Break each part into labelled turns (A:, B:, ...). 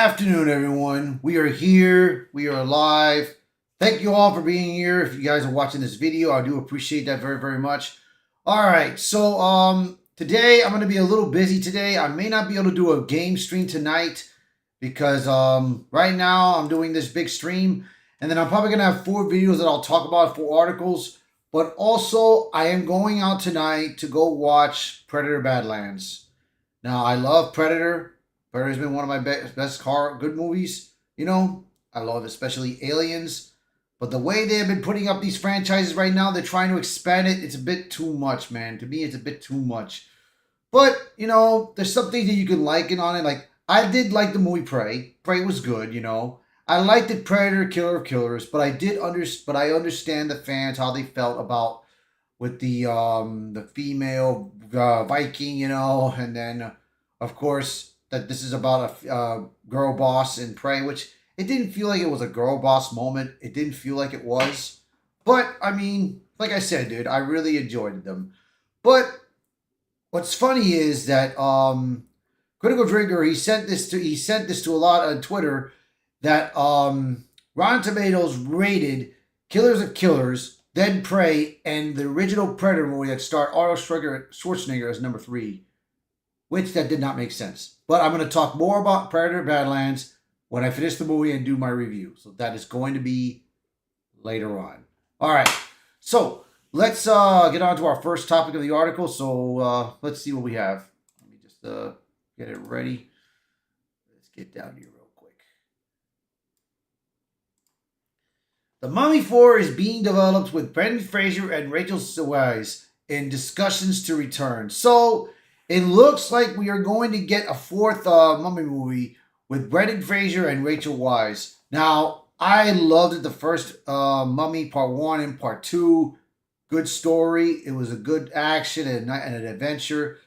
A: afternoon, everyone. We are here. We are live. Thank you all for being here. If you guys are watching this video, I do appreciate that very, very much. All right, so today I'm going to be a little busy today. I may not be able to do a game stream tonight because right now I'm doing this big stream, and then I'm probably going to have 4 videos that I'll talk about, 4 articles. But also, I am going out tonight to go watch Predator Badlands. Now, I love Predator. Predator's been one of my best good movies. You know, I love especially Aliens. But the way they have been putting up these franchises right now, they're trying to expand it. It's a bit too much, man. To me, it's a bit too much. But, you know, there's something that you can liken on it. Like, I did like the movie Prey. Prey was good, you know. I liked it, Predator, Killer of Killers, but I understand the fans how they felt about with the female Viking, you know, and then of course that this is about a girl boss in Prey, which it didn't feel like it was a girl boss moment. It didn't feel like it was, but I mean, like I said, dude, I really enjoyed them. But what's funny is that Critical Drinker he sent this to a lot on Twitter that Rotten Tomatoes rated Killers of Killers, then Prey, and the original Predator movie that starred Arnold Schwarzenegger as number 3, which that did not make sense. But I'm going to talk more about Predator Badlands when I finish the movie and do my review. So that is going to be later on. All right, so let's get on to our first topic of the article. So let's see what we have. Let me just get it ready. Let's get down here. The Mummy 4 is being developed with Brendan Fraser and Rachel Weisz in discussions to return. So it looks like we are going to get a 4th Mummy movie with Brendan Fraser and Rachel Weisz. Now, I loved it, the first Mummy Part 1 and Part 2. Good story. It was a good action and an adventure.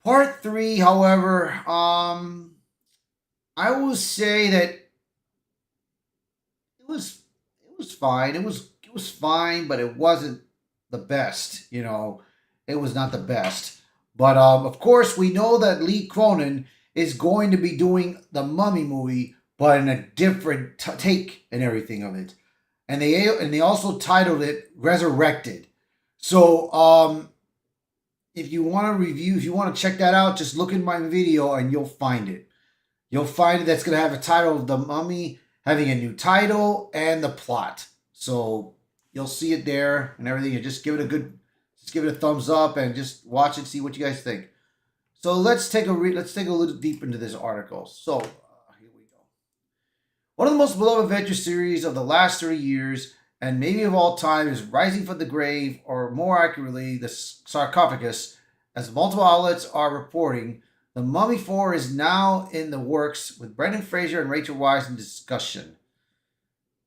A: Part 3, however, I will say that it was fine. It was fine, but it wasn't the best. You know, it was not the best. But of course, we know that Lee Cronin is going to be doing the Mummy movie, but in a different take and everything of it. And they also titled it Resurrected. So if you want to review, if you want to check that out, just look in my video and you'll find it. You'll find it. That's going to have a title of The Mummy, having a new title and the plot. So you'll see it there and everything. You just give it a thumbs up and just watch it, see what you guys think. So let's take a little deep into this article. So here we go. One of the most beloved adventure series of the last 30 years and maybe of all time is Rising from the Grave, or more accurately, the sarcophagus, as multiple outlets are reporting. The Mummy 4 is now in the works with Brendan Fraser and Rachel Weisz in discussion.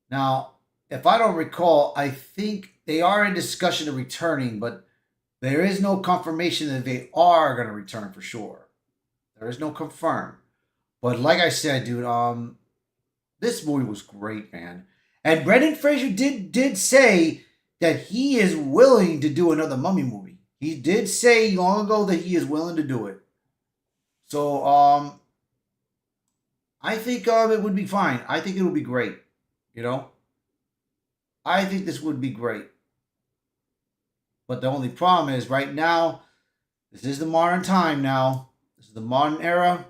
A: Now, if I don't recall, I think they are in discussion of returning, but there is no confirmation that they are going to return for sure. There is no confirm. But like I said, dude, this movie was great, man. And Brendan Fraser did say that he is willing to do another Mummy movie. He did say long ago that he is willing to do it. So, I think it would be fine. I think it would be great. You know? I think this would be great. But the only problem is, right now, this is the modern time now. This is the modern era.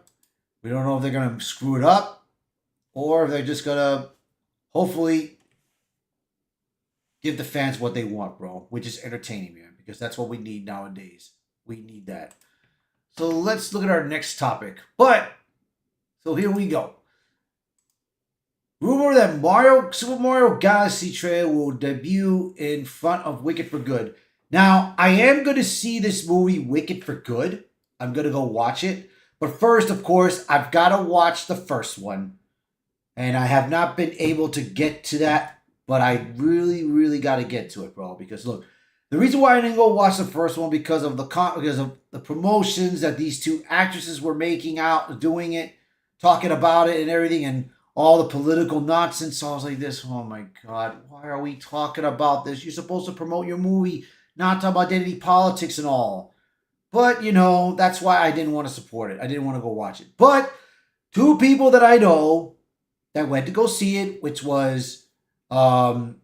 A: We don't know if they're going to screw it up or if they're just going to, hopefully, give the fans what they want, bro. Which is entertaining, man. Because that's what we need nowadays. We need that. So let's look at our next topic. So here we go. Rumor that Super Mario Galaxy trailer will debut in front of Wicked for Good. Now, I am going to see this movie, Wicked for Good. I'm going to go watch it. But first, of course, I've got to watch the first one. And I have not been able to get to that. But I really, really got to get to it, bro. Because look, the reason why I didn't go watch the first one because of the promotions that these 2 actresses were making out, doing it, talking about it and everything, and all the political nonsense. So I was like this, oh my God, why are we talking about this? You're supposed to promote your movie, not talk about identity politics and all. But, you know, that's why I didn't want to support it. I didn't want to go watch it. But two people that I know that went to go see it, which was um,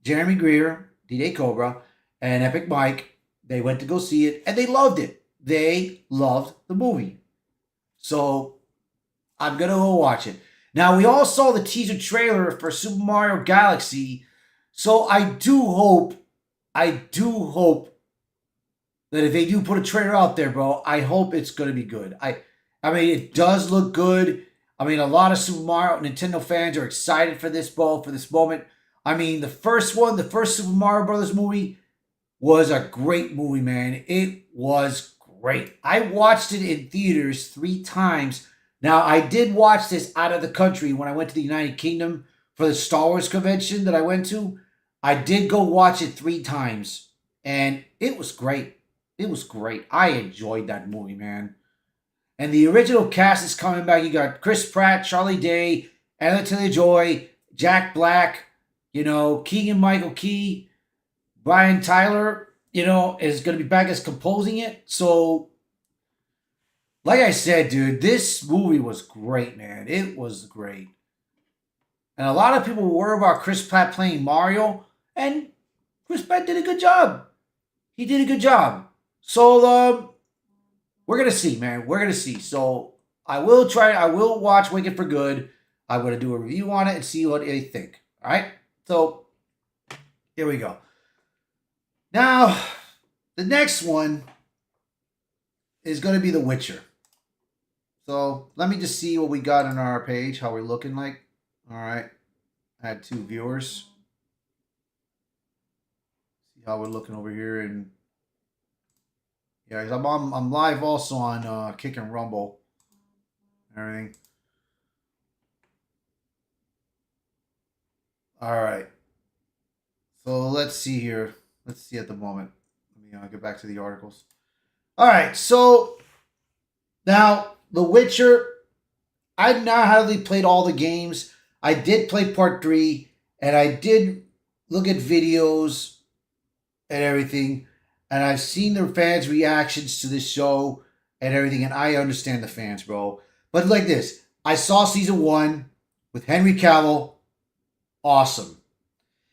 A: Jeremy Greer, D-Day Cobra, and Epic Mike. They went to go see it, and they loved it. They loved the movie. So I'm going to go watch it. Now, we all saw the teaser trailer for Super Mario Galaxy, so I do hope that if they do put a trailer out there, bro, I hope it's going to be good. I mean, it does look good. I mean, a lot of Super Mario Nintendo fans are excited for this, bro, for this moment. I mean, the first Super Mario Brothers movie was a great movie, man. It was great. I watched it in theaters 3 times. Now, I did watch this out of the country when I went to the United Kingdom for the Star Wars convention that I went to. I did go watch it 3 times, and it was great. It was great. I enjoyed that movie, man. And the original cast is coming back. You got Chris Pratt, Charlie Day, Ella Taylor-Joy, Jack Black, Keegan-Michael Key, Brian Tyler, is going to be back as composing it. So, like I said, dude, this movie was great, man. It was great. And a lot of people were about Chris Pratt playing Mario, and Chris Pratt did a good job. He did a good job. So, we're going to see, man. We're going to see. So, I will watch Wicked for Good. I'm going to do a review on it and see what they think. All right? So, here we go. Now, the next one is going to be The Witcher. So, let me just see what we got on our page, how we're looking like. All right. I had 2 viewers. See how we're looking over here. And yeah, I'm live also on Kick and Rumble and everything. All right. So let's see here. Let's see at the moment. Let me get back to the articles. All right. So now The Witcher. I've not hardly played all the games. I did play part 3, and I did look at videos and everything, and I've seen the fans' reactions to this show and everything, and I understand the fans, bro. But like this, I saw season 1 with Henry Cavill. Awesome.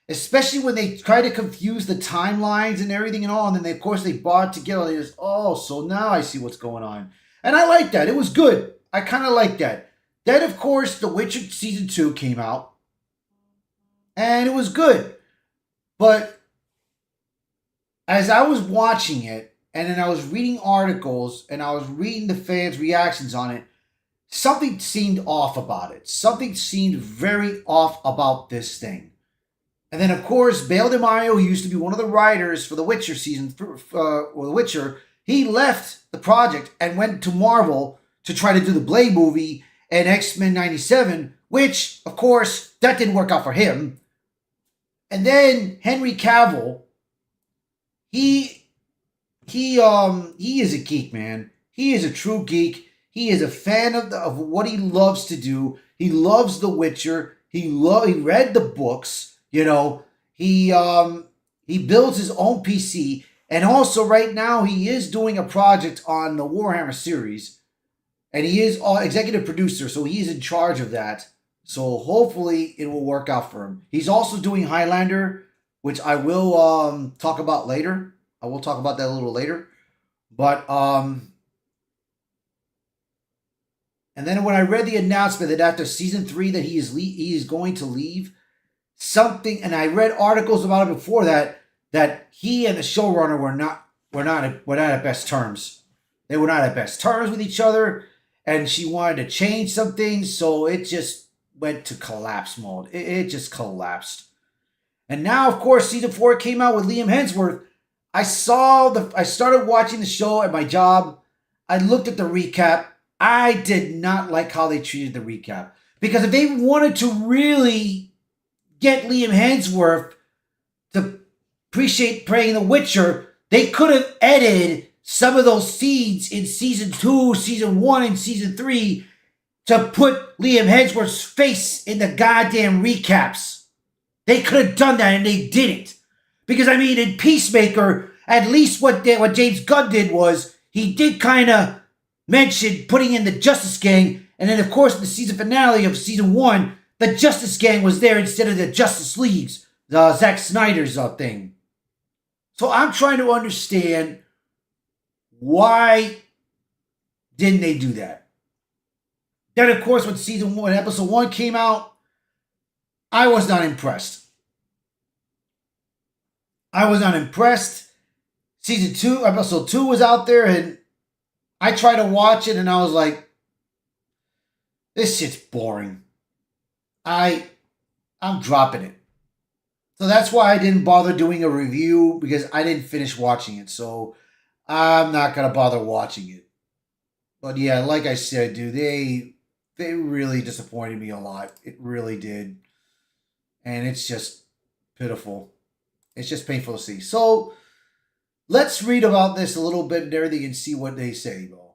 A: Especially when they try to confuse the timelines and everything and all, and then of course they brought it together. They just, so now I see what's going on. And I like that. It was good. I kind of like that. Then, of course, The Witcher Season 2 came out. And it was good. But as I was watching it, and then I was reading articles, and I was reading the fans' reactions on it, something seemed off about it. Something seemed very off about this thing. And then, of course, Bale DeMaio, who used to be one of the writers for The Witcher or The Witcher, he left the project and went to Marvel to try to do the Blade movie and X-Men 97, which, of course, that didn't work out for him. And then Henry Cavill, he is a geek, man. He is a true geek. He is a fan of what he loves to do. He loves The Witcher. He read the books. He builds his own PC, and also right now he is doing a project on the Warhammer series. And he is executive producer, so he's in charge of that. So hopefully it will work out for him. He's also doing Highlander, which I will talk about later. I will talk about that a little later. But, and then when I read the announcement that after season 3 that he is going to leave, and I read articles about it before that he and the showrunner were not at best terms. They were not at best terms with each other. And she wanted to change some things, so it just went to collapse mode. It just collapsed. And now, of course, season 4 came out with Liam Hemsworth. I started watching the show at my job. I looked at the recap. I did not like how they treated the recap. Because if they wanted to really get Liam Hemsworth to appreciate playing The Witcher, they could have edited some of those scenes in season 2, season 1, and season 3 to put Liam Hemsworth's face in the goddamn recaps. They could have done that, and they didn't. Because, I mean, in Peacemaker, at least what James Gunn did was he did kind of mention putting in the Justice Gang, And then, of course, in the season finale of season 1, the Justice Gang was there instead of the Justice Leagues, the Zack Snyder's thing. So I'm trying to understand, why didn't they do that? Then, of course, when season 1, episode 1 came out, I was not impressed. I was not impressed. Season 2, episode 2 was out there, and I tried to watch it, and I was like, this shit's boring. I'm dropping it. So that's why I didn't bother doing a review, because I didn't finish watching it. So I'm not going to bother watching it. But yeah, like I said, dude, they really disappointed me a lot. It really did. And it's just pitiful. It's just painful to see. So let's read about this a little bit and everything and see what they say, though.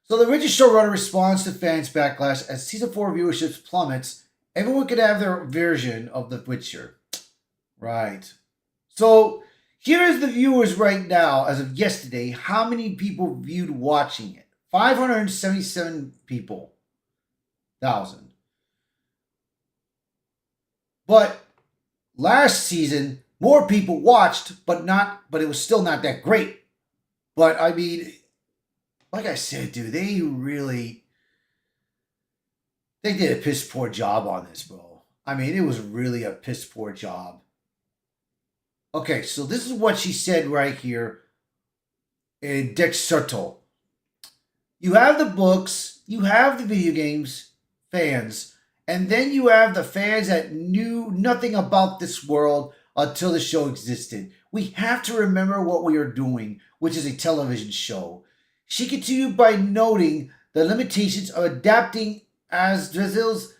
A: So the Richard showrunner responds to fans' backlash as season 4 viewership plummets. Everyone could have their version of The Witcher. Right. So here is the viewers right now, as of yesterday, how many people viewed watching it. 577 people. 1,000. But last season, more people watched, but it was still not that great. But I mean, like I said, dude, they did a piss poor job on this, bro. I mean, it was really a piss poor job. Okay, so this is what she said right here in Dexerto. You have the books, you have the video games fans, and then you have the fans that knew nothing about this world until the show existed. We have to remember what we are doing, which is a television show. She continued by noting the limitations of adapting Andrzej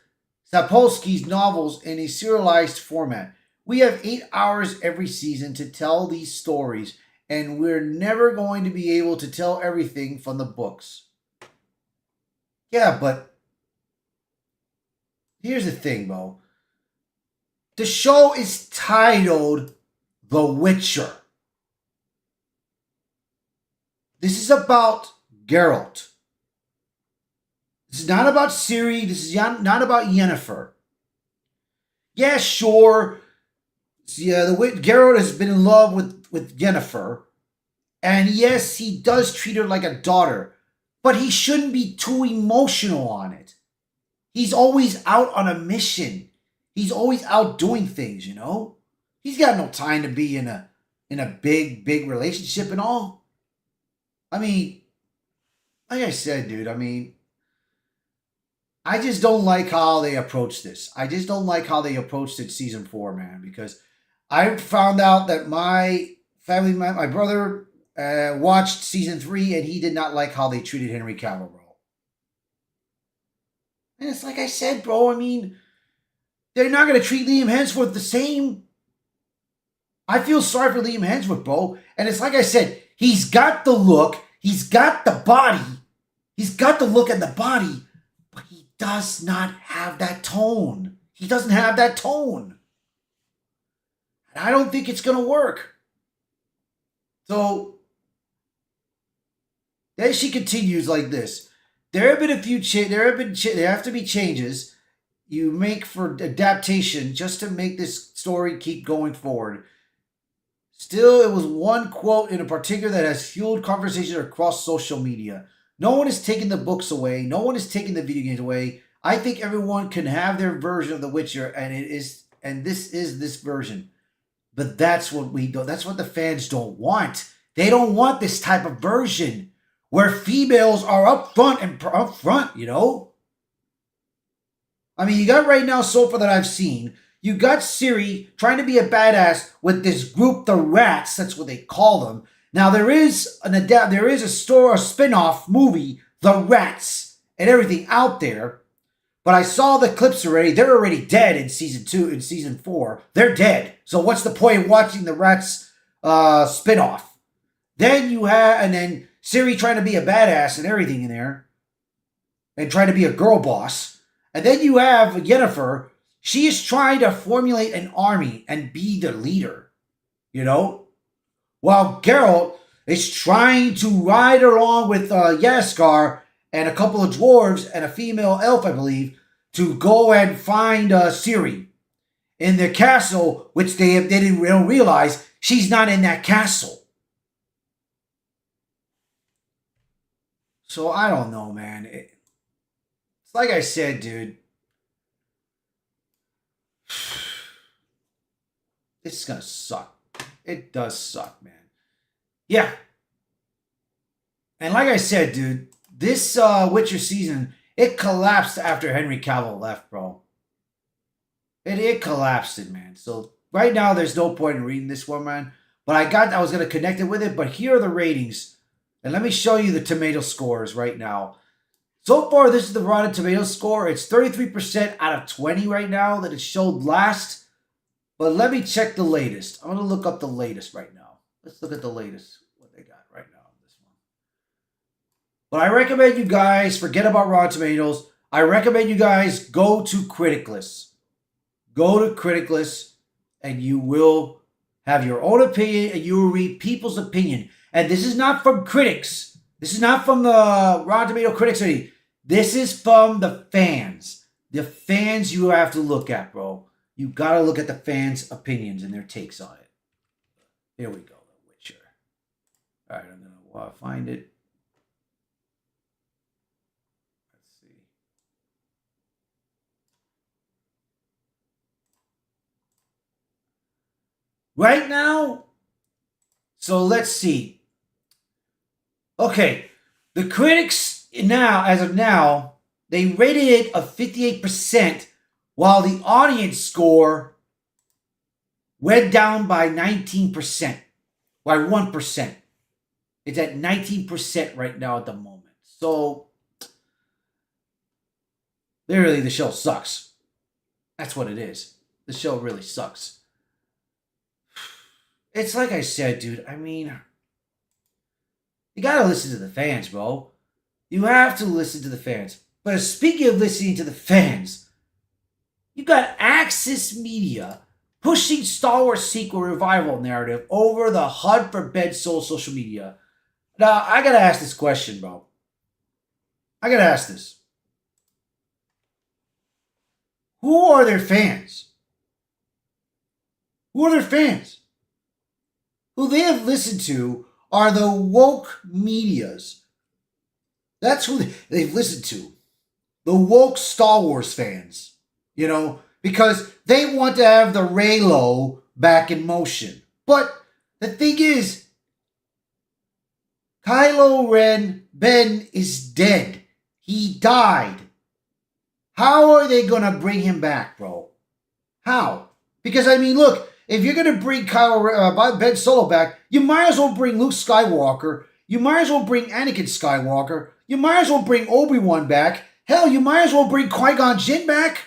A: Sapkowski's novels in a serialized format. We have 8 hours every season to tell these stories, and we're never going to be able to tell everything from the books. Yeah, but here's the thing, Bo. The show is titled The Witcher. This is about Geralt. This is not about Ciri. This is not about Yennefer. Yeah, sure. Yeah, Geralt has been in love with Yennefer. And yes, he does treat her like a daughter. But he shouldn't be too emotional on it. He's always out on a mission. He's always out doing things, you know? He's got no time to be in a big relationship and all. I mean, like I said, dude, I mean, I just don't like how they approach this. I just don't like how they approached it season 4, man, because I found out that my brother watched season 3 and he did not like how they treated Henry Cavill, bro. And it's like I said, bro, I mean, they're not going to treat Liam Hemsworth the same. I feel sorry for Liam Hemsworth, bro. And it's like I said, he's got the look, he's got the body, he's got the look and the body, but he does not have that tone. He doesn't have that tone. And I don't think it's going to work. So, then she continues like this. There have been a few there have to be changes you make for adaptation just to make this story keep going forward. Still, it was one quote in particular that has fueled conversations across social media. No one is taking the books away. No one is taking the video games away. I think everyone can have their version of The Witcher, and this is this version. But that's what we do. That's what the fans don't want. They don't want this type of version where females are up front, you know? I mean, you got right now, so far that I've seen, you got Ciri trying to be a badass with this group, the Rats. That's what they call them. Now, there is a spin-off movie, The Rats, and everything out there. But I saw the clips already. They're already dead in season 2, in season 4. They're dead. So what's the point of watching the Rats spin-off? Then Ciri trying to be a badass and everything in there. And trying to be a girl boss. And then you have Yennefer. She is trying to formulate an army and be the leader. You know? While Geralt is trying to ride along with Jaskier and a couple of dwarves and a female elf, I believe, to go and find Ciri in their castle, which they don't realize she's not in that castle. So I don't know, man. It's like I said, dude. This is gonna suck. It does suck, man. Yeah. And like I said, dude, this Witcher season, it collapsed after Henry Cavill left, bro. It collapsed it, man. So right now, there's no point in reading this one, man. But I was gonna connect it with it. But here are the ratings, and let me show you the tomato scores right now. So far, this is the Rotten Tomatoes score. It's 33% out of 20 right now that it showed last. But let me check the latest. I'm gonna look up the latest right now. Let's look at the latest, what they got right now on this one. But I recommend you guys forget about Rotten Tomatoes. I recommend you guys go to Criticlist. Go to Criticlist, and you will have your own opinion, and you will read people's opinion. And this is not from critics. This is not from the Rotten Tomato critics. This is from the fans. The fans you have to look at, bro. You gotta look at the fans' opinions and their takes on it. Here we go, The Witcher. All right, I'm gonna find it. Let's see. Right now, so let's see. Okay, the critics now, as of now, they rated it a 58%, while the audience score went down by 19%, by 1%. It's at 19% right now at the moment. So, literally, the show sucks. That's what it is. The show really sucks. It's like I said, dude. I mean, you gotta listen to the fans, bro. You have to listen to the fans. But speaking of listening to the fans, you got Axis Media pushing Star Wars sequel revival narrative over the Hunt for Ben Solo social media. Now, I gotta ask this question, bro. I gotta ask this. Who are their fans? Who are their fans? Who they have listened to are the woke medias. That's who they've listened to. The woke Star Wars fans. You know, because they want to have the Reylo back in motion. But the thing is, Kylo Ren, Ben is dead. He died. How are they going to bring him back, bro? How? Because, I mean, look, if you're going to bring Ben Solo back, you might as well bring Luke Skywalker. You might as well bring Anakin Skywalker. You might as well bring Obi-Wan back. Hell, you might as well bring Qui-Gon Jinn back.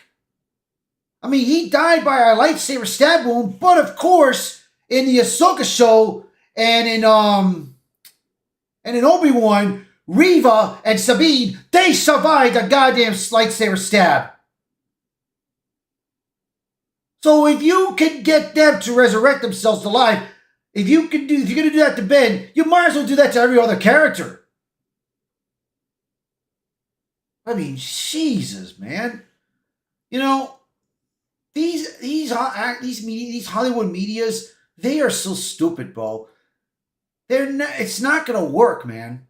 A: I mean, he died by a lightsaber stab wound, but of course, in the Ahsoka show and in Obi-Wan, Reva and Sabine, they survived a goddamn lightsaber stab. So if you can get them to resurrect themselves alive, if you're gonna do that to Ben, you might as well do that to every other character. I mean, Jesus, man. You know, these Hollywood medias, they are so stupid, bro. It's not gonna work, man.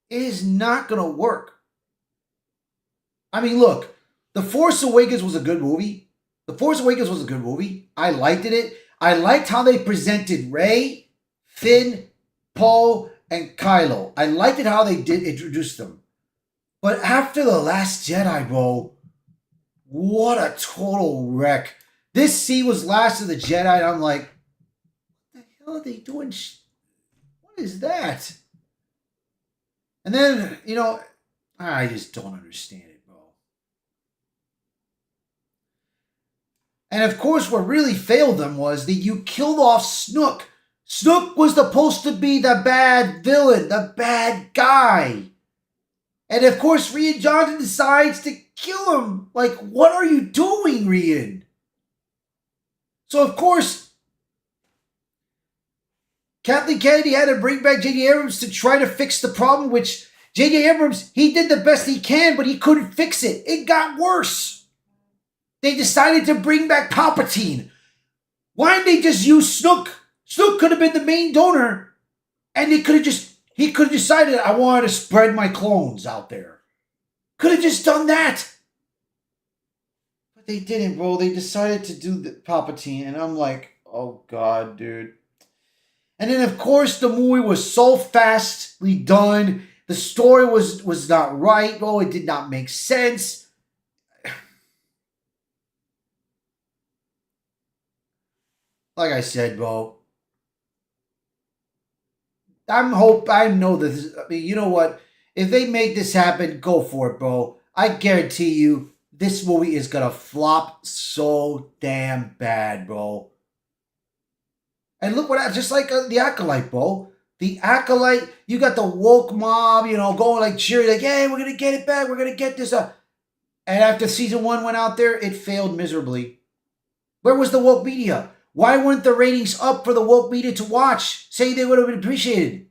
A: It is not gonna work. I mean, look, The Force Awakens was a good movie. I liked it. I liked how they presented Rey, Finn, Poe, and Kylo. I liked it how they did introduce them. But after The Last Jedi, bro, what a total wreck. This scene was Last of the Jedi, and I'm like, what the hell are they doing? What is that? And then, you know, I just don't understand it, bro. And of course, what really failed them was that you killed off Snoke. Snoke was supposed to be the bad villain, the bad guy. And of course, Rian Johnson decides to kill him. Like, what are you doing, Rian? So, of course, Kathleen Kennedy had to bring back J.J. Abrams to try to fix the problem, which J.J. Abrams, he did the best he can, but he couldn't fix it. It got worse. They decided to bring back Palpatine. Why didn't they just use Snoke? Snoke could have been the main donor, and he could have decided, I wanted to spread my clones out there. Could have just done that. But they didn't, bro. They decided to do the Palpatine, and I'm like, oh God, dude. And then, of course, the movie was so fastly done. The story was not right. Oh, it did not make sense. Like I said, bro, I know this. I mean, you know what? If they make this happen, go for it, bro. I guarantee you, this movie is gonna flop so damn bad, bro. And look what, just like the Acolyte, bro. The Acolyte, you got the woke mob, going like cheering, like, hey, we're gonna get it back, we're gonna get this up. And after season 1 went out there, it failed miserably. Where was the woke media? Why weren't the ratings up for the woke media to watch? Say they would have been appreciated.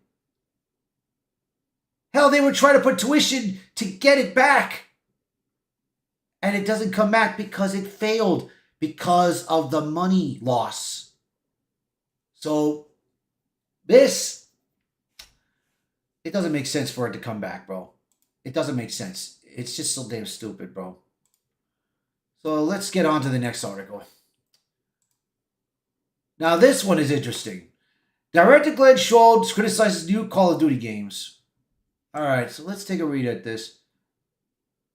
A: Hell, they were trying to put tuition to get it back. And it doesn't come back because it failed because of the money loss. So, it doesn't make sense for it to come back, bro. It doesn't make sense. It's just so damn stupid, bro. So, let's get on to the next article. Now, this one is interesting. Director Glenn Schultz criticizes new Call of Duty games. Alright, so let's take a read at this.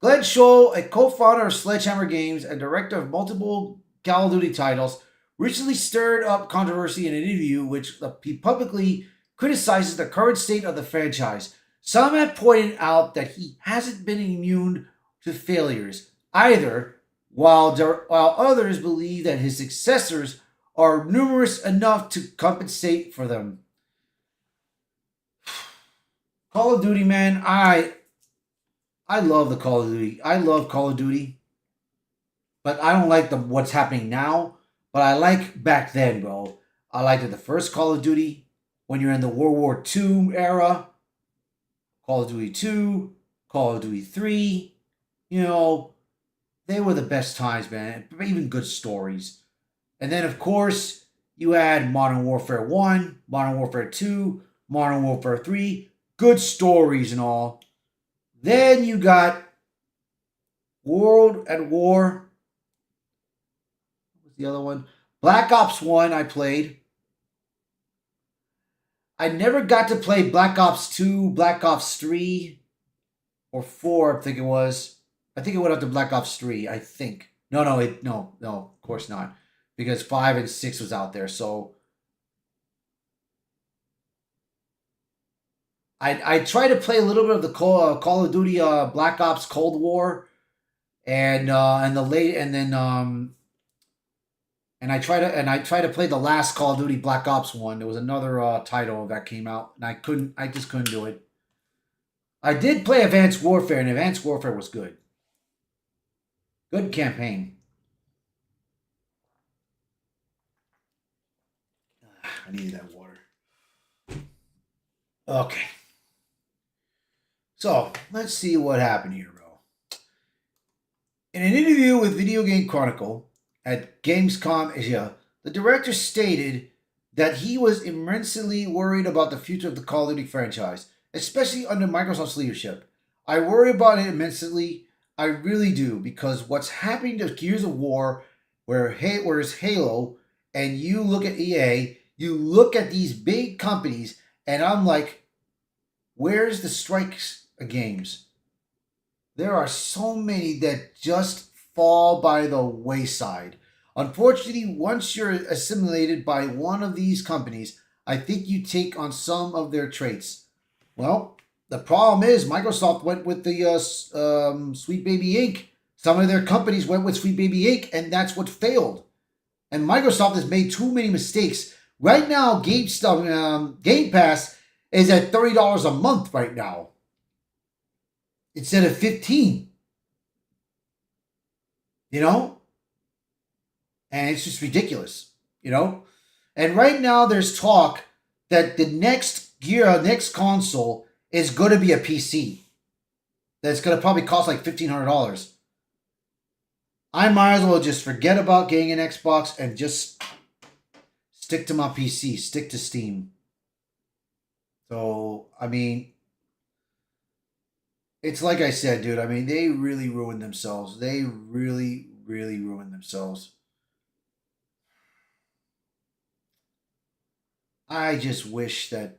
A: Glenn Schultz, a co-founder of Sledgehammer Games and director of multiple Call of Duty titles, recently stirred up controversy in an interview which he publicly criticizes the current state of the franchise. Some have pointed out that he hasn't been immune to failures either, while others believe that his successors are numerous enough to compensate for them. Call of Duty, man, I love the Call of Duty. I love Call of Duty. But I don't like what's happening now. But I like back then, bro. I liked the first Call of Duty. When you're in the World War II era. Call of Duty 2. Call of Duty 3. They were the best times, man. Even good stories. And then, of course, you had Modern Warfare 1, Modern Warfare 2, Modern Warfare 3. Good stories and all. Then you got World at War. What was the other one? Black Ops 1 I played. I never got to play Black Ops 2, Black Ops 3, or 4, I think it was. I think it went up to Black Ops 3, I think. No, of course not. Because 5 and 6 was out there, so I tried to play a little bit of the Call of Duty Black Ops Cold War, and I tried to play the last Call of Duty Black Ops one. There was another title that came out, and I just couldn't do it. I did play Advanced Warfare, and Advanced Warfare was good. Good campaign. I needed that water. Okay. So, let's see what happened here, bro. In an interview with Video Game Chronicle at Gamescom Asia, the director stated that he was immensely worried about the future of the Call of Duty franchise, especially under Microsoft's leadership. I worry about it immensely. I really do, because what's happening to Gears of War, where's Halo, and you look at EA, you look at these big companies, and I'm like, where's the strikes games? There are so many that just fall by the wayside. Unfortunately, once you're assimilated by one of these companies, I think you take on some of their traits. Well, the problem is Microsoft went with the Sweet Baby Inc. Some of their companies went with Sweet Baby Inc., and that's what failed. And Microsoft has made too many mistakes. Right now, Game Pass is at $30 a month right now, instead of $15. And it's just ridiculous, And right now, there's talk that the next console is going to be a PC. that's going to probably cost like $1,500. I might as well just forget about getting an Xbox and just stick to my PC, stick to Steam. So, I mean, it's like I said, dude. I mean, they really ruined themselves. They really, really ruined themselves. I just wish that.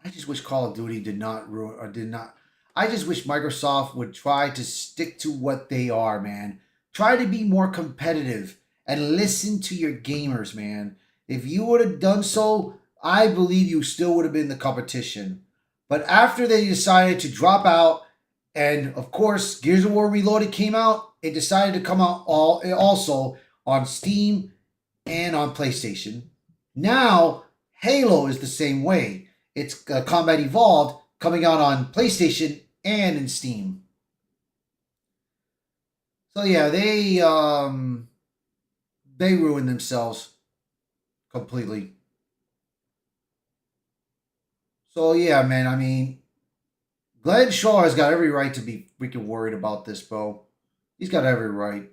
A: I just wish Call of Duty did not ruin or did not. I just wish Microsoft would try to stick to what they are, man. Try to be more competitive and listen to your gamers, man. If you would have done so, I believe you still would have been the competition. But after they decided to drop out, and of course, Gears of War Reloaded came out, it decided to come out also on Steam and on PlayStation. Now, Halo is the same way. It's Combat Evolved coming out on PlayStation and in Steam. So yeah, they ruined themselves completely. So yeah, man. I mean, Glenn Shaw has got every right to be freaking worried about this, bro. He's got every right.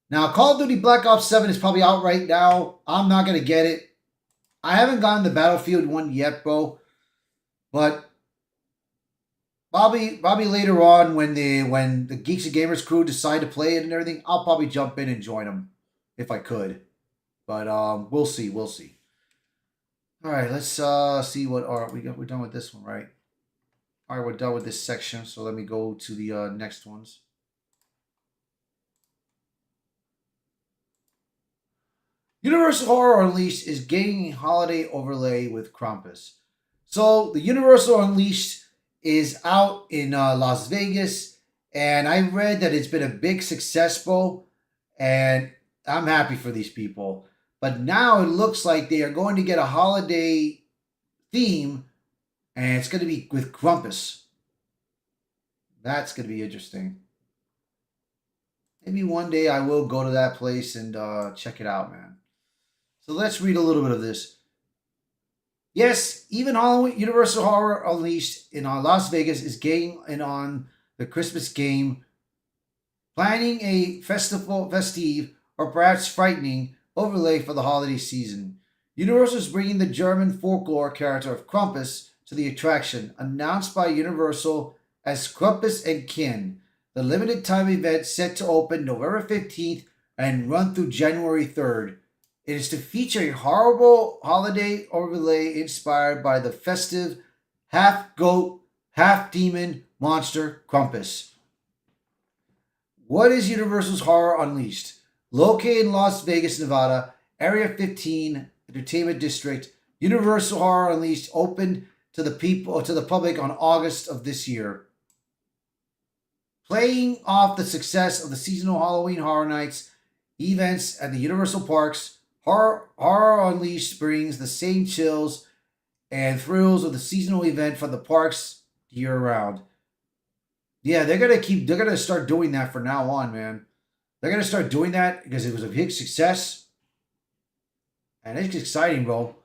A: Now, Call of Duty Black Ops 7 is probably out right now. I'm not gonna get it. I haven't gotten the Battlefield one yet, bro. But probably later on when the Geeks and Gamers crew decide to play it and everything, I'll probably jump in and join them if I could. But we'll see. We'll see. All right, let's see what we're done with this one, right? All right, we're done with this section, so let me go to the next ones. Universal Horror Unleashed is getting a holiday overlay with Krampus. So the Universal Unleashed is out in Las Vegas, and I read that it's been a big success, bro, and I'm happy for these people. But now it looks like they are going to get a holiday theme, and it's going to be with Krampus. That's going to be interesting. Maybe one day I will go to that place and check it out, man. So let's read a little bit of this. Yes, even Halloween, Universal Horror Unleashed in Las Vegas is getting in on the Christmas game, planning a festive, or perhaps frightening overlay for the holiday season. Universal is bringing the German folklore character of Krampus to the attraction, announced by Universal as Krampus and Kin, the limited time event set to open November 15th and run through January 3rd. It is to feature a horrible holiday overlay inspired by the festive, half-goat, half-demon monster Krampus. What is Universal's Horror Unleashed? Located in Las Vegas, Nevada, Area 15 Entertainment District, Universal Horror Unleashed opened to the public on August of this year. Playing off the success of the seasonal Halloween Horror Nights events at the Universal Parks, Horror Unleashed brings the same chills and thrills of the seasonal event for the parks year round. Yeah, they're gonna start doing that from now on, man. They're gonna start doing that because it was a big success, and it's exciting, bro.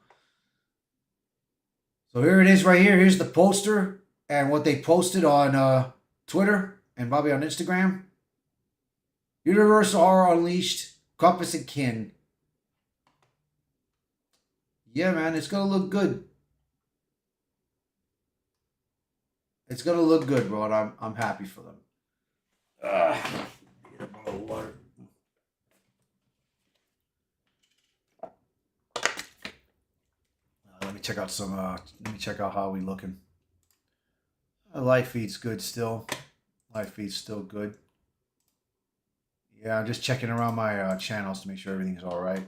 A: So here it is, right here. Here's the poster and what they posted on Twitter and probably on Instagram. Universal Horror Unleashed, Krampus and Kin. Yeah, man, it's gonna look good. It's gonna look good, bro, and I'm happy for them. Get a bottle of water. Let me check out some. Let me check out how we looking. Live feed's good still. Live feed's still good. Yeah, I'm just checking around my channels to make sure everything's all right.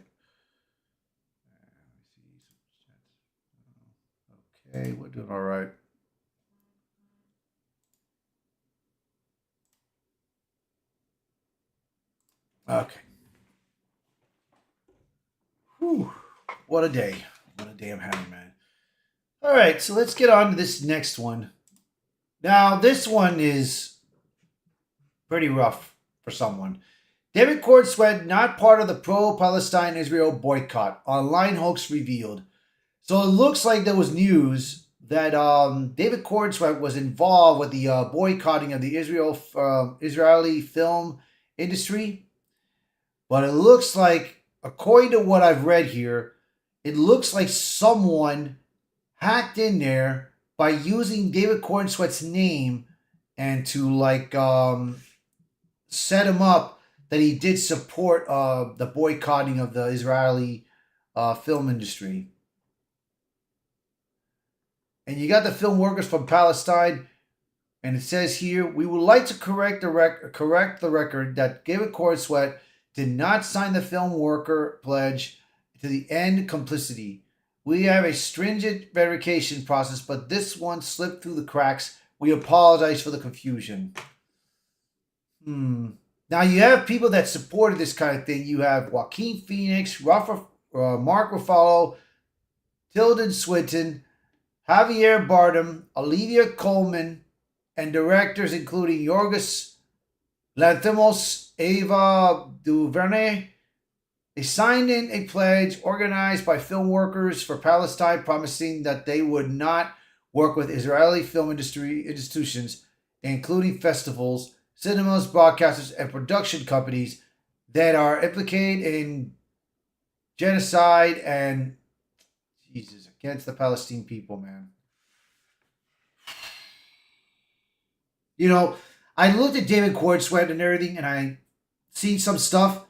A: Okay, we're doing all right. Okay. Whew. What a day. What a day I'm having, man. All right, so let's get on to this next one. Now, this one is pretty rough for someone. David Cordsweat, not part of the pro-Palestine Israel boycott. Online hoax revealed. So it looks like there was news that David Corenswet was involved with the boycotting of the Israeli film industry. But it looks like, according to what I've read here, it looks like someone hacked in there by using David Corenswet's name and to set him up that he did support the boycotting of the Israeli film industry. And you got the film workers from Palestine, and it says here, we would like to correct the record that David Corenswet did not sign the film worker pledge to the end complicity. We have a stringent verification process, but this one slipped through the cracks. We apologize for the confusion. Now you have people that supported this kind of thing. You have Joaquin Phoenix, Mark Ruffalo, Tilda Swinton, Javier Bardem, Olivia Colman, and directors including Yorgos Lanthimos, Ava DuVernay. They signed in a pledge organized by film workers for Palestine, promising that they would not work with Israeli film industry institutions, including festivals, cinemas, broadcasters, and production companies that are implicated in genocide and against the Palestinian people, man. You know, I looked at David Corenswet and everything, and I seen some stuff.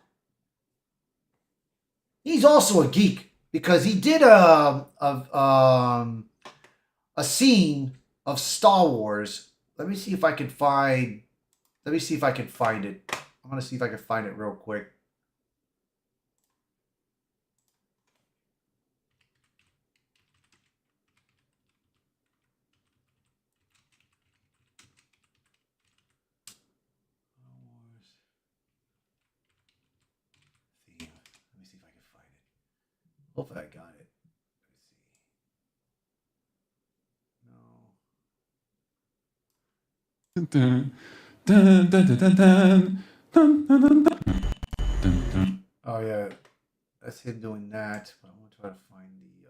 A: He's also a geek because he did a scene of Star Wars. Let me see if I can find. Let me see if I can find it. I'm gonna see if I can find it real quick. Hopefully I got it. Let's see. No. Oh yeah, that's him doing that. But I want to try to find the.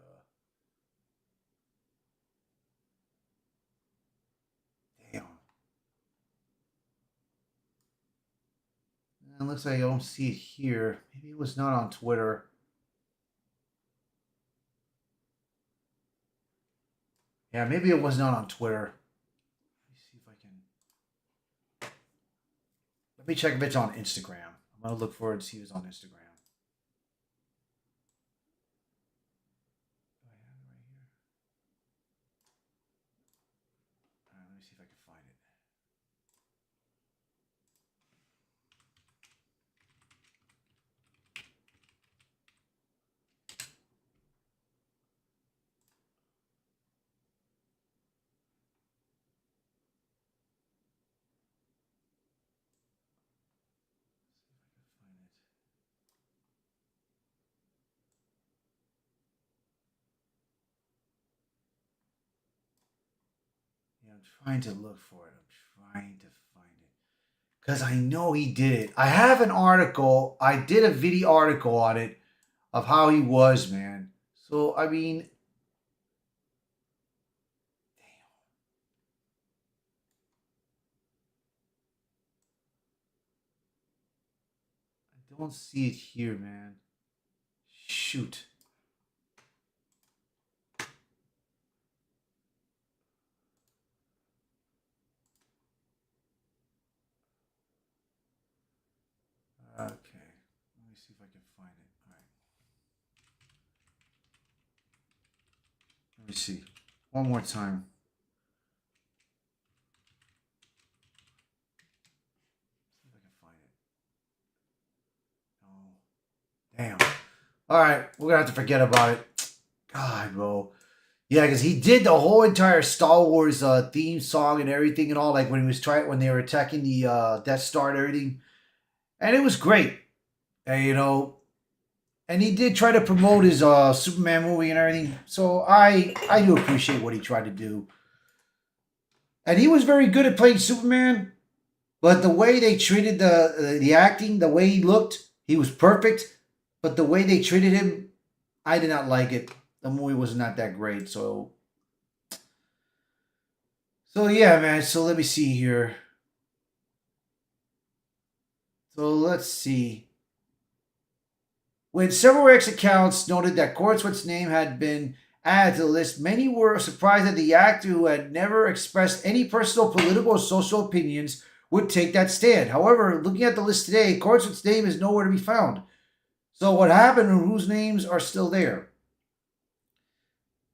A: Damn. It looks like I don't see it here. Maybe it was not on Twitter. Yeah, maybe it was not on Twitter. Let me see if I can. Let me check if it's on Instagram. I'm gonna look for it to see if it's on Instagram. Do I have it right here? All right, let me see if I can find it. I'm trying to look for it. I'm trying to find it. Because I know he did it. I have an article. I did a video article on it of how he was, man. So, I mean. Damn. I don't see it here, man. Shoot. Okay. Let me see if I can find it. All right. Let me see. One more time. See if I can find it. No. Damn. All right. We're going to have to forget about it. God, bro. Yeah, because he did the whole entire Star Wars theme song and everything and all, like when he was when they were attacking the Death Star and everything. And it was great. And, you know, and he did try to promote his Superman movie and everything. So I do appreciate what he tried to do. And he was very good at playing Superman. But the way they treated the acting, the way he looked, he was perfect. But the way they treated him, I did not like it. The movie was not that great. So So yeah, man. So let me see here. So let's see. When several X accounts noted that Cordswit's name had been added to the list, many were surprised that the actor, who had never expressed any personal, political, or social opinions, would take that stand. However, looking at the list today, Cordswit's name is nowhere to be found. So what happened and whose names are still there?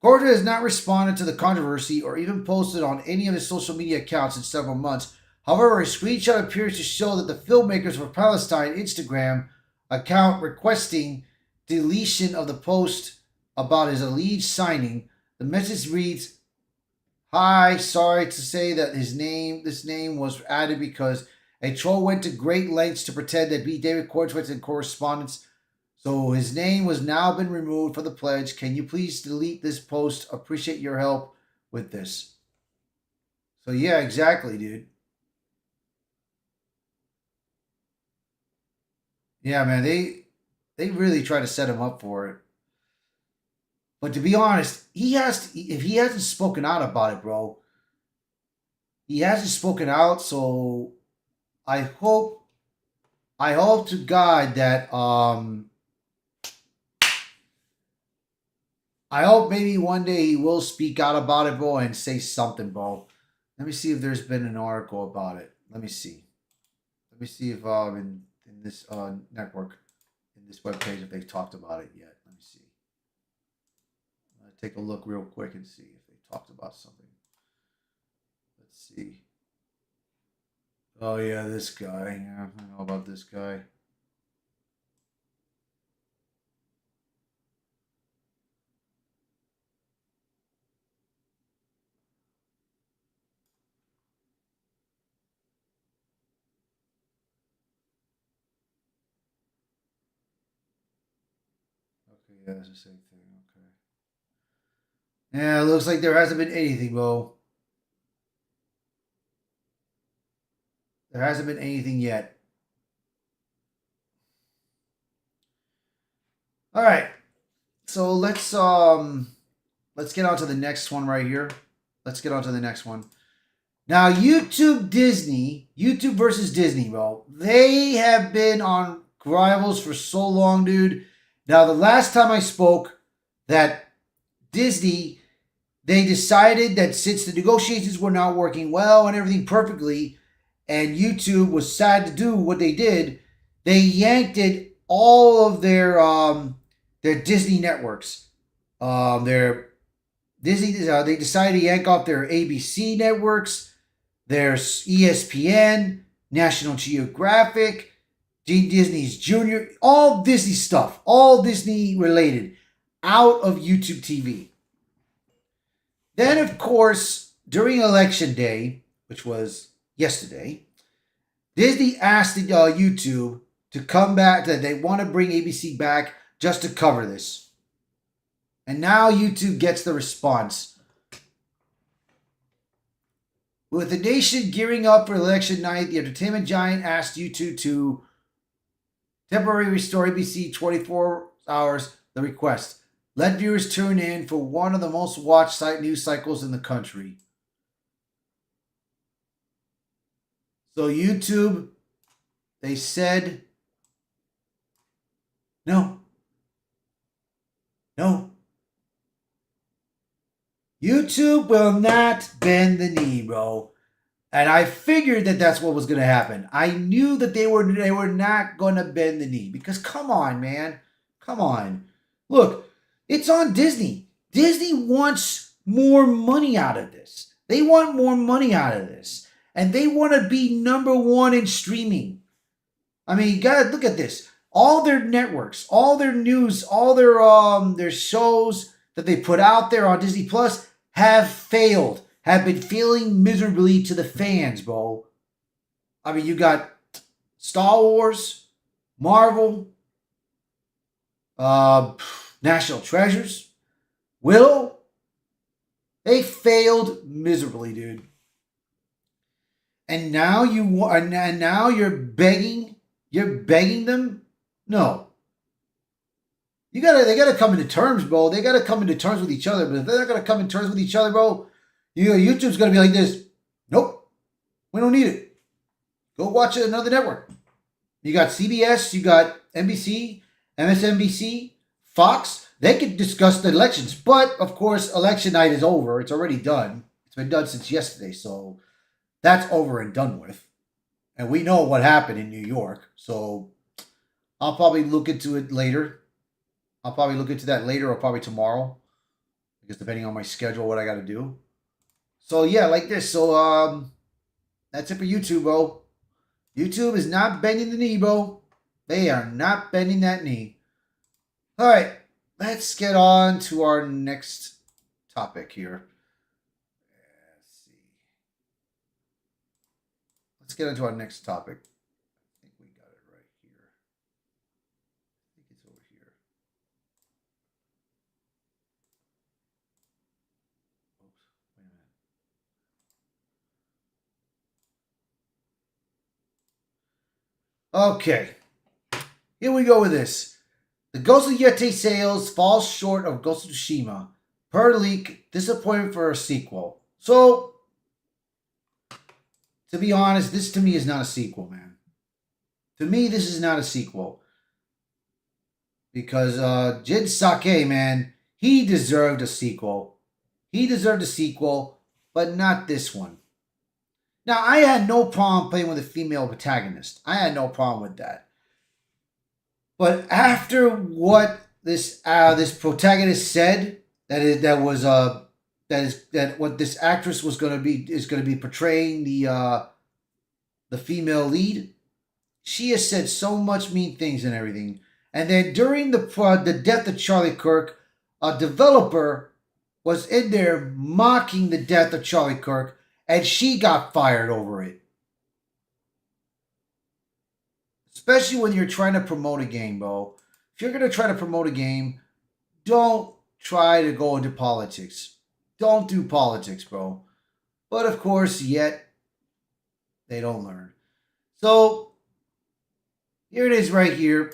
A: Cordswit has not responded to the controversy or even posted on any of his social media accounts in several months. However, a screenshot appears to show that the filmmakers for Palestine Instagram account requesting deletion of the post about his alleged signing. The message reads, "Hi, sorry to say that this name was added because a troll went to great lengths to pretend that B. David Cordswit in correspondence. So his name was now been removed from the pledge. Can you please delete this post? Appreciate your help with this." So yeah, exactly, dude. Yeah, man, they really try to set him up for it. But to be honest, he has to, if he hasn't spoken out about it, bro, he hasn't spoken out. So I hope I hope to God that I hope maybe one day he will speak out about it, bro, and say something, bro. Let me see if there's been an article about it. Let me see. Let me see if in this network, in this webpage, if they've talked about it yet. Let me see. Take a look real quick and see if they talked about something. Let's see. Oh yeah, this guy. Yeah, I know about this guy. Okay, yeah, it's the same thing. Okay. Yeah, it looks like there hasn't been anything, bro. There hasn't been anything yet. All right. So let's get on to the next one right here. Let's get on to the next one. Now, YouTube versus Disney, bro. They have been on rivals for so long, dude. Now, the last time I spoke, that Disney, they decided that since the negotiations were not working well and everything perfectly, and YouTube was sad to do what they did, they yanked it all of their Disney networks. Their Disney, they decided to yank off their ABC networks, their ESPN, National Geographic, Disney's Junior, all Disney stuff, all Disney related, out of YouTube TV. Then, of course, during Election Day, which was yesterday, Disney asked YouTube to come back, that they want to bring ABC back just to cover this. And now YouTube gets the response. With the nation gearing up for election night, the entertainment giant asked YouTube to temporarily restore ABC 24 hours the request. Let viewers tune in for one of the most watched news cycles in the country. So YouTube, they said, no. No. YouTube will not bend the knee, bro. And I figured that that's what was going to happen. I knew that they were not going to bend the knee, because come on, man. Come on. Look, it's on Disney. Disney wants more money out of this. They want more money out of this. And they want to be number one in streaming. I mean, you got to look at this. All their networks, all their news, all their shows that they put out there on Disney Plus have failed, have been failing miserably to the fans, bro. I mean, you got Star Wars, Marvel, National Treasures, Willow. They failed miserably, dude. And now you're begging them? No. They gotta come into terms, bro. They gotta come into terms with each other. But if they're not gonna come into terms with each other, bro, YouTube's gonna be like this. We don't need it. Go watch another network. You got CBS, you got NBC, MSNBC, Fox. They could discuss the elections. But, of course, election night is over. It's already done. It's been done since yesterday. So that's over and done with. And we know what happened in New York. So I'll probably look into it later. I'll probably look into that later or probably tomorrow. Because depending on my schedule, what I got to do. So, yeah, like this. So, that's it for YouTube, bro. YouTube is not bending the knee, bro. They are not bending that knee. All right, let's get on to our next topic here. Let's see. Let's get into our next topic. I think we got it right here. I think it's over here. Oops, wait a minute. Okay, here we go with this. The Ghost of Yotei sales falls short of Ghost of Tsushima. Per leak, disappointment for a sequel. So, to be honest, this to me is not a sequel, man. To me, this is not a sequel. Because Jin Sakai, man, he deserved a sequel. He deserved a sequel, but not this one. Now, I had no problem playing with a female protagonist. I had no problem with that. But after what this protagonist said, what this actress is going to be portraying the female lead, she has said so much mean things and everything. And then during the death of Charlie Kirk, a developer was in there mocking the death of Charlie Kirk. And she got fired over it. Especially when you're trying to promote a game, bro. If you're going to try to promote a game, don't try to go into politics. Don't do politics, bro. But of course, yet, they don't learn. So, here it is right here.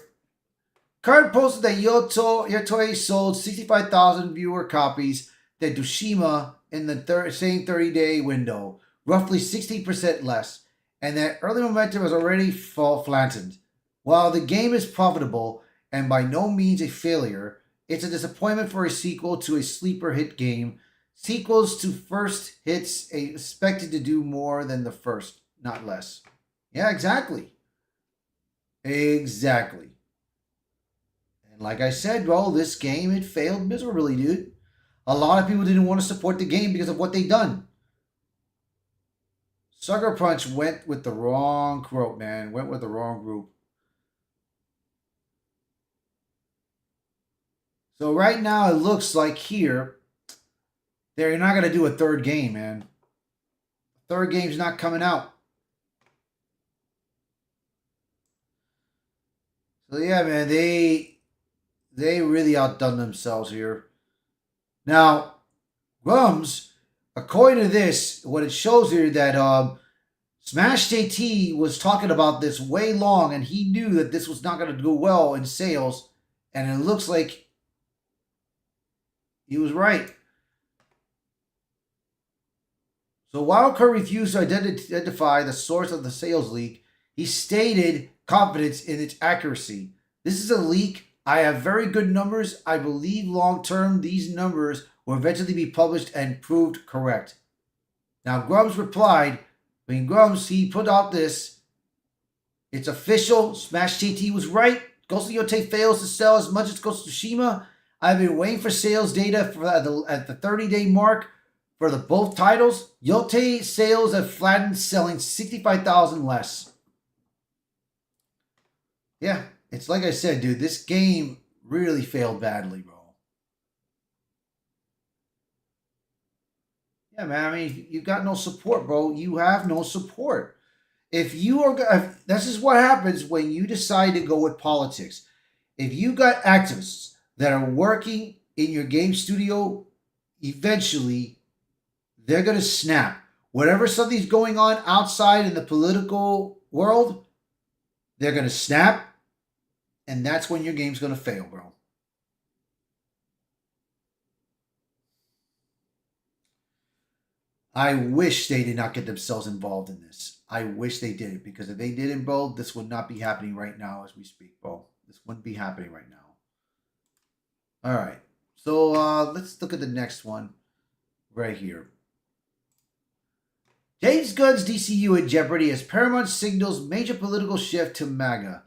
A: Kurt posted that Yotei sold 65,000 viewer copies than Tsushima in the same 30-day window, roughly 60% less, and that early momentum is already flattened. While the game is profitable and by no means a failure, it's a disappointment for a sequel to a sleeper hit game. Sequels to first hits are expected to do more than the first, not less. Yeah, exactly. Exactly. And like I said, bro, this game, it failed miserably, dude. A lot of people didn't want to support the game because of what they done. Sucker Punch went with the wrong group, man. Went with the wrong group. So right now it looks like here they're not going to do a third game, man. Third game's not coming out. So yeah, man, they really outdone themselves here. Now, Grums, according to this, what it shows here that Smash JT was talking about this way long, and he knew that this was not going to do well in sales, and it looks like he was right. So while Kurt refused to identify the source of the sales leak, he stated confidence in its accuracy. This is a leak. I have very good numbers. I believe long term these numbers will eventually be published and proved correct. Now Grums replied, when Grums, he put out this, it's official, Smash GT was right. Ghost of Yotei fails to sell as much as Ghost of Tsushima. I've been waiting for sales data at the 30-day mark for the both titles. Yotei sales have flattened, selling 65,000 less. Yeah. It's like I said, dude, this game really failed badly, bro. Yeah, man, I mean, you got no support, bro. You have no support. This is what happens when you decide to go with politics. If you got activists that are working in your game studio, eventually they're going to snap. Whatever something's going on outside in the political world, they're going to snap. And that's when your game's going to fail, bro. I wish they did not get themselves involved in this. I wish they did it, because if they didn't, bro, this would not be happening right now as we speak, bro. This wouldn't be happening right now. All right. So let's look at the next one right here. James Gunn's DCU in jeopardy as Paramount signals major political shift to MAGA.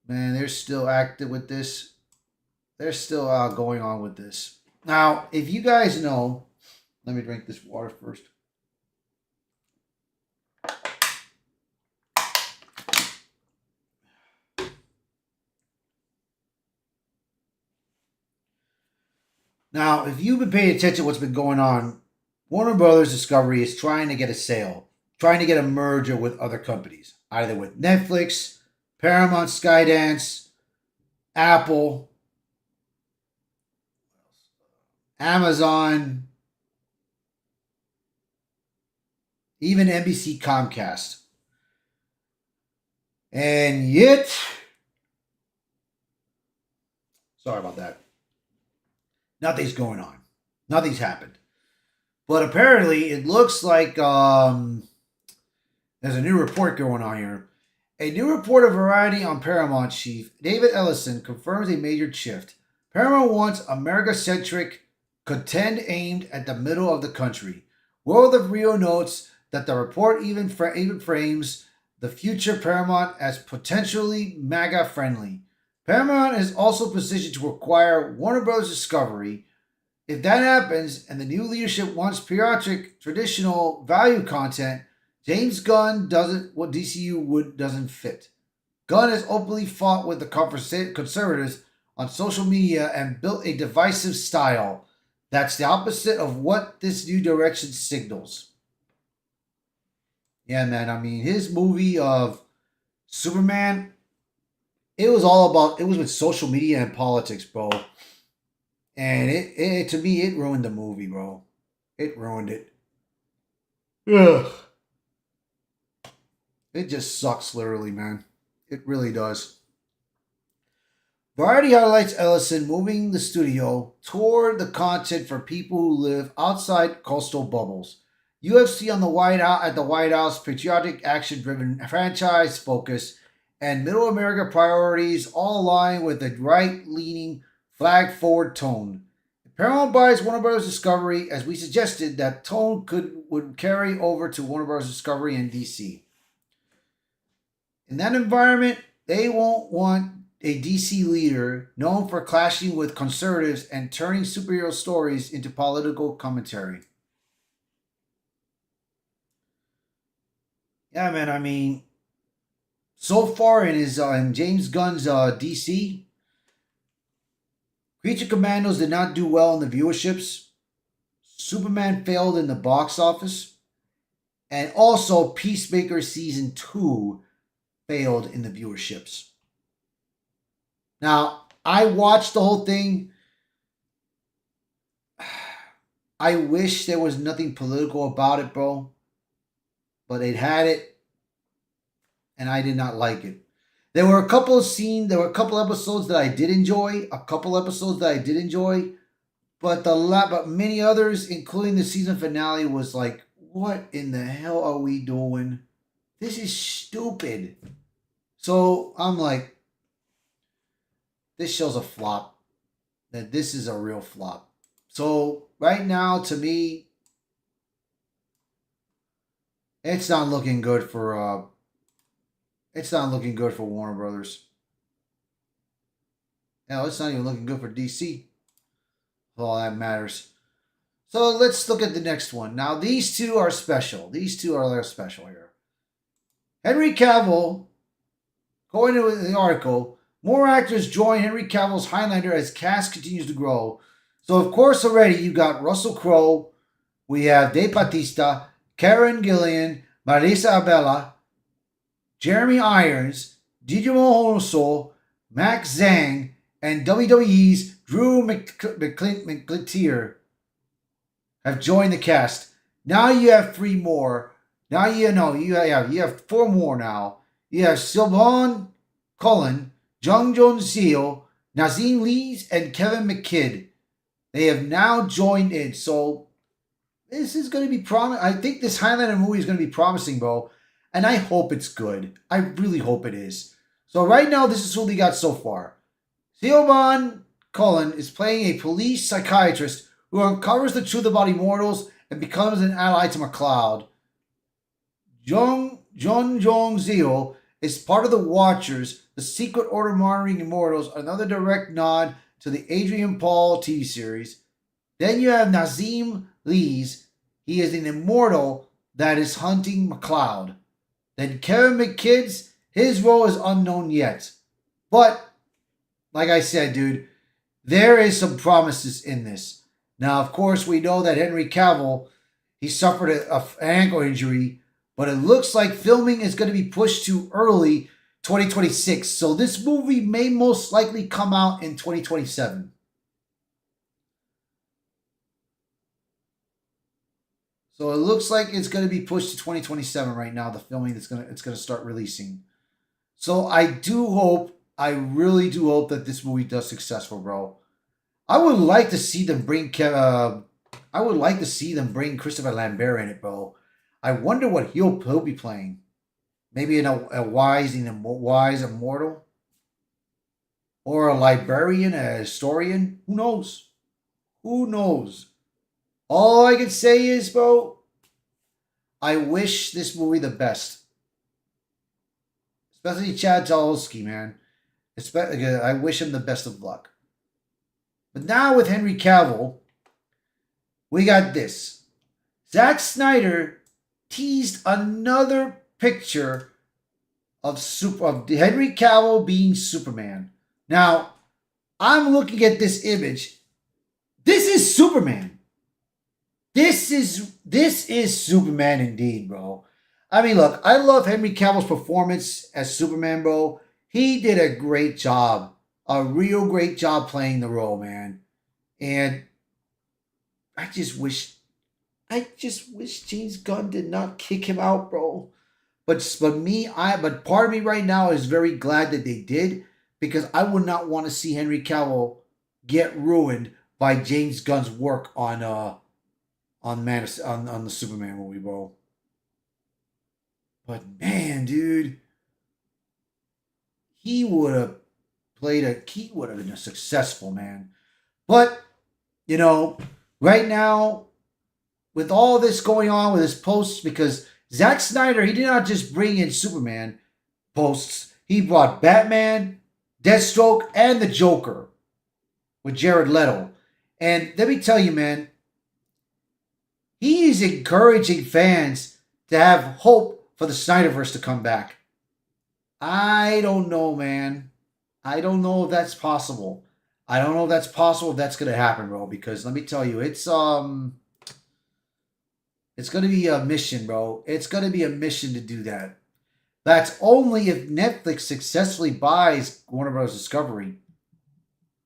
A: Man, they're still active with this. They're still going on with this. Now, if you guys know, let me drink this water first. Now, if you've been paying attention to what's been going on, Warner Brothers Discovery is trying to get a sale, trying to get a merger with other companies, either with Netflix, Paramount, Skydance, Apple, Amazon, even NBC Comcast. And yet, sorry about that. Nothing's going on. Nothing's happened. But apparently, it looks like there's a new report going on here. A new report of Variety on Paramount chief David Ellison confirms a major shift. Paramount wants America-centric content aimed at the middle of the country. World of Rio notes that the report even frames the future Paramount as potentially MAGA-friendly. Paramount is also positioned to acquire Warner Bros. Discovery. If that happens and the new leadership wants periodic, traditional value content, James Gunn doesn't fit. Gunn has openly fought with the conservatives on social media and built a divisive style that's the opposite of what this new direction signals. Yeah, man. I mean, his movie of Superman, it was with social media and politics, bro. And it to me, it ruined the movie, bro. It ruined it. Ugh. It just sucks, literally, man. It really does. Variety highlights Ellison moving the studio toward the content for people who live outside coastal bubbles. UFC on the White House at the White House, patriotic, action-driven franchise focus, and Middle America priorities all align with the right-leaning, flag-forward tone. If Paramount buys Warner Bros. Discovery, as we suggested, that tone would carry over to Warner Bros. Discovery and DC. In that environment, they won't want a DC leader known for clashing with conservatives and turning superhero stories into political commentary. Yeah, man. I mean, so far in James Gunn's DC, Creature Commandos did not do well in the viewerships. Superman failed in the box office, and also Peacemaker season 2 failed in the viewerships. Now, I watched the whole thing. I wish there was nothing political about it, bro. But it had it, and I did not like it. There were a couple episodes that I did enjoy. But many others, including the season finale, was like, what in the hell are we doing? This is stupid. So I'm like, this show's a flop. That this is a real flop. So right now, to me, it's not looking good for Warner Brothers. Hell, it's not even looking good for DC. All that matters. So let's look at the next one. Now, these two are special. These two are special here. Henry Cavill, going into the article, more actors join Henry Cavill's Highlander as cast continues to grow. So, of course, already you got Russell Crowe. We have Dave Bautista, Karen Gillan, Marisa Abela, Jeremy Irons, Guillermo Honoso, Max Zhang, and WWE's Drew McIntyre have joined the cast. Now you have 3 more. Now you have 4 more now. You have Sylvain Cullen, Jung Jong Seo, Nazim Lees, and Kevin McKidd. They have now joined in. So this is going to be promising. I think this Highlander movie is going to be promising, bro. And I hope it's good. I really hope it is. So right now, this is what we got so far. Siobhan Cullen is playing a police psychiatrist who uncovers the truth about immortals and becomes an ally to McCloud. Jung Zio is part of the Watchers, the secret order monitoring immortals, another direct nod to the Adrian Paul TV series. Then you have Nazim Lees. He is an immortal that is hunting McCloud. Then Kevin McKidd's, his role is unknown yet. But, like I said, dude, there is some promises in this. Now, of course, we know that Henry Cavill, he suffered an ankle injury, but it looks like filming is going to be pushed to early 2026. So this movie may most likely come out in 2027. So it looks like it's going to be pushed to 2027 right now, the filming it's going to start releasing. So I really do hope that this movie does successful, bro. I would like to see them bring Christopher Lambert in it, bro. I wonder what he'll be playing. Maybe a wise immortal? Or a librarian, a historian? Who knows? Who knows? All I can say is, bro, I wish this movie the best. Especially Chad Zalowski, man. I wish him the best of luck. But now with Henry Cavill, we got this. Zack Snyder teased another picture of Henry Cavill being Superman. Now, I'm looking at this image. This is Superman. This is Superman indeed, bro. I mean, look, I love Henry Cavill's performance as Superman, bro. He did a great job. A real great job playing the role, man. And I just wish James Gunn did not kick him out, bro. But part of me right now is very glad that they did, because I would not want to see Henry Cavill get ruined by James Gunn's work on the Superman movie, bro. But man, dude, he would have been a successful man. But, you know, right now, with all this going on with his posts, because Zack Snyder, he did not just bring in Superman posts. He brought Batman, Deathstroke, and the Joker with Jared Leto. And let me tell you, man, he is encouraging fans to have hope for the Snyderverse to come back. I don't know, man. I don't know if that's possible. I don't know if that's possible, if that's going to happen, bro. Because let me tell you, it's going to be a mission, bro. It's going to be a mission to do that. That's only if Netflix successfully buys Warner Bros. Discovery.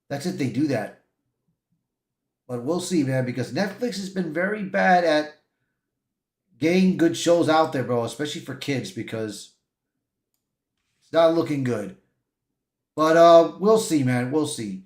A: That's if they do that. But we'll see, man, because Netflix has been very bad at getting good shows out there, bro, especially for kids, because it's not looking good. But we'll see, man. We'll see.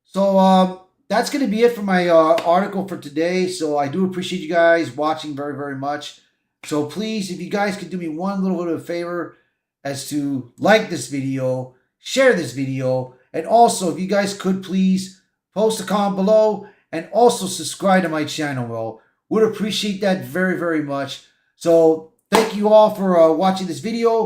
A: So that's going to be it for my article for today. So I do appreciate you guys watching very, very much. So please, if you guys could do me one little bit of a favor, as to like this video, share this video, and also if you guys could please post a comment below and also subscribe to my channel, bro. Would appreciate that very, very much. So thank you all for watching this video.